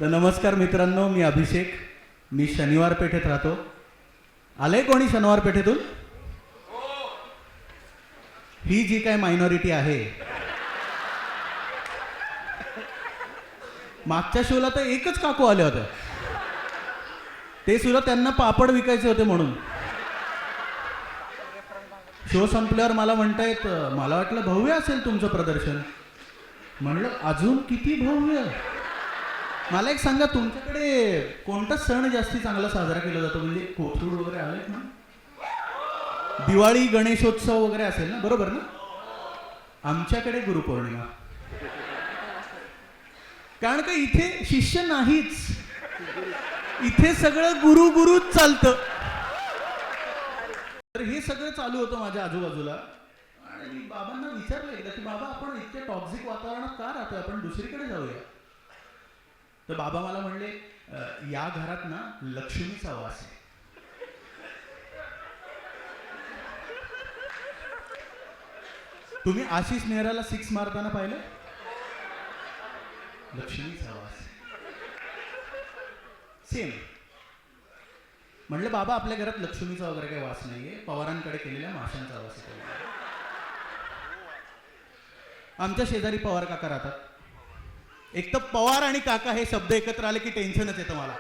तर नमस्कार मित्रांनो, मी अभिषेक. मी शनिवार पेठेत राहतो. आले कोणी शनिवार पेठेतून? ही जी काय मायनॉरिटी आहे, मागच्या शोला तर एकच काकू आले होते, ते सुद्धा त्यांना पापड विकायचे होते म्हणून. शो संपल्यावर मला म्हणतायत, मला वाटलं भव्य असेल तुमचं प्रदर्शन. म्हणलं अजून किती भव्य. मला एक सांगा, तुमच्याकडे कोणता सण जास्ती चांगला साजरा केला जातो? म्हणजे कोथरूड वगैरे आलेत ना, दिवाळी गणेशोत्सव वगैरे असेल ना, बरोबर ना? आमच्याकडे गुरुपौर्णिमा. कारण का इथे शिष्य नाहीच, इथे सगळं गुरु गुरुच चालतं. तर हे सगळं चालू होतं माझ्या आजूबाजूला. आणि मी बाबांना विचारलं एकदा की बाबा, आपण इतक्या टॉक्झिक वातावरणात का राहतोय, आपण दुसरीकडे जाऊया. तर बाबा मला म्हणले, या घरात ना लक्ष्मीचा वास आहे. तुम्ही आशिष नेहराला 6 मारताना पाहिलं? लक्ष्मीचा वास सेम. म्हणलं बाबा, आपल्या घरात लक्ष्मीचा वगैरे काही वास नाहीये, पवारांकडे केलेल्या माशांचा वास आहे. आमच्या शेजारी पवार काका राहतात. एक तर पवार आणि काका हे शब्द एकत्र आले की टेन्शनच येतं मला.